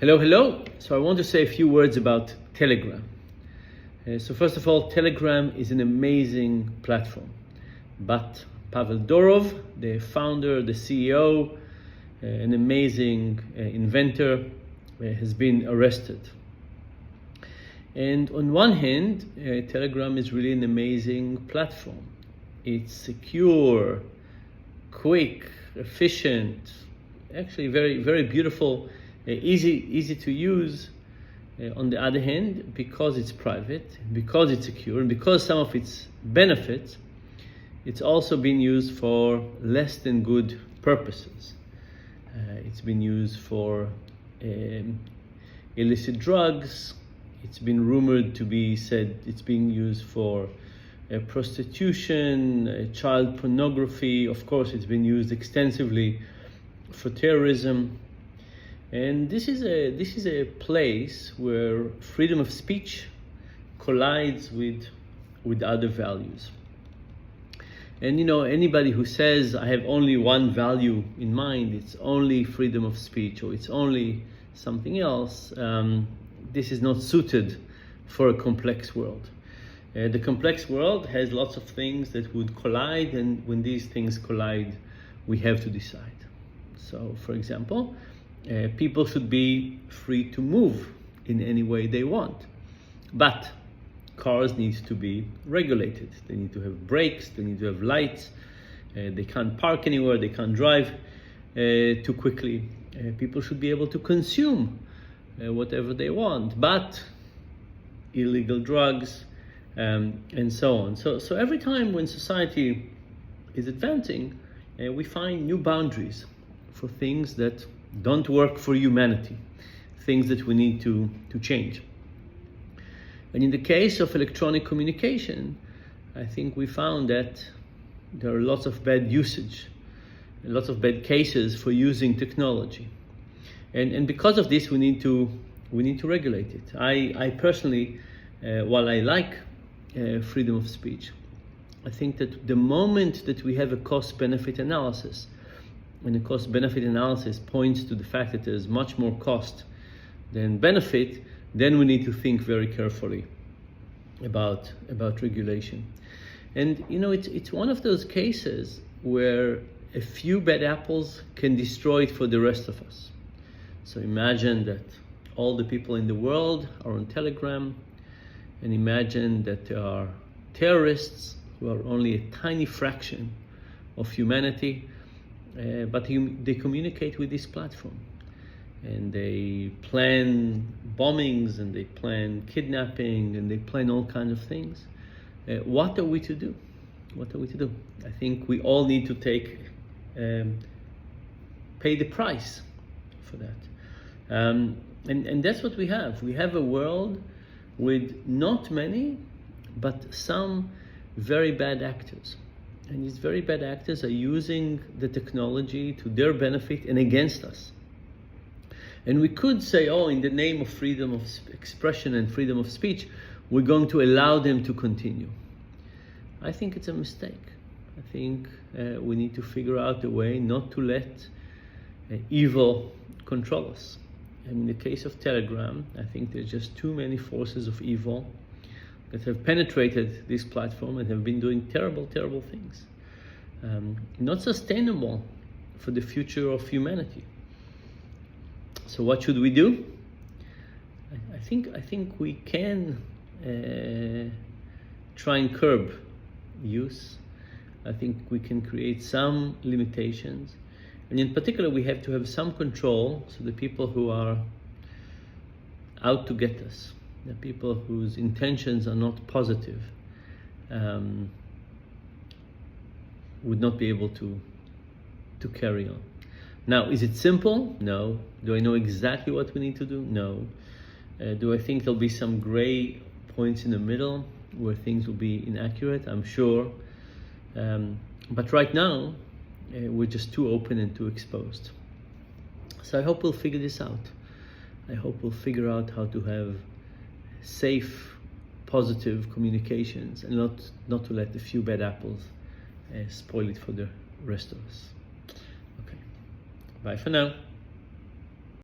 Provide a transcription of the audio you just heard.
Hello. So I want to say a few words about Telegram. So first of all, Telegram is an amazing platform, but Pavel Durov, the founder, the CEO, an amazing inventor, has been arrested. And on one hand, Telegram is really an amazing platform. It's secure, quick, efficient, actually very, very beautiful, easy to use. On the other hand, because it's private, because it's secure, and because some of its benefits, it's also been used for less than good purposes. It's been used for illicit drugs. It's been rumored to be said it's being used for prostitution, child pornography. Of course, it's been used extensively for terrorism. And this is a place where freedom of speech collides with other values. And anybody who says I have only one value in mind, it's only freedom of speech or it's only something else, this is not suited for a complex world. The complex world has lots of things that would collide, and when these things collide, we have to decide. So, for example, people should be free to move in any way they want, but cars need to be regulated. They need to have brakes, they need to have lights, they can't park anywhere, they can't drive too quickly. People should be able to consume whatever they want, but illegal drugs and so on. So every time when society is advancing, we find new boundaries for things that don't work for humanity, things that we need to change. And in the case of electronic communication, I think we found that there are lots of bad usage, lots of bad cases for using technology. And because of this, we need to regulate it. I personally, while I like freedom of speech, I think that the moment that we have a cost-benefit analysis, and the cost-benefit analysis points to the fact that there's much more cost than benefit, then we need to think very carefully about regulation. And it's one of those cases where a few bad apples can destroy it for the rest of us. So imagine that all the people in the world are on Telegram, and imagine that there are terrorists who are only a tiny fraction of humanity, but they communicate with this platform, and they plan bombings, and they plan kidnapping, and they plan all kinds of things. What are we to do? I think we all need to pay the price for that. And that's what we have. We have a world with not many, but some very bad actors. And these very bad actors are using the technology to their benefit and against us. And we could say, in the name of freedom of expression and freedom of speech, we're going to allow them to continue. I think it's a mistake. I think we need to figure out a way not to let evil control us. And in the case of Telegram, I think there's just too many forces of evil that have penetrated this platform and have been doing terrible, terrible things. Not sustainable for the future of humanity. So what should we do? I think we can try and curb use. I think we can create some limitations. And in particular, we have to have some control, so the people who are out to get us, the people whose intentions are not positive, would not be able to carry on. Now, is it simple? No. Do I know exactly what we need to do? No. Do I think there'll be some gray points in the middle where things will be inaccurate? I'm sure. But right now, we're just too open and too exposed. So I hope we'll figure this out. I hope we'll figure out how to have safe, positive communications and not to let a few bad apples spoil it for the rest of us. Okay, bye for now.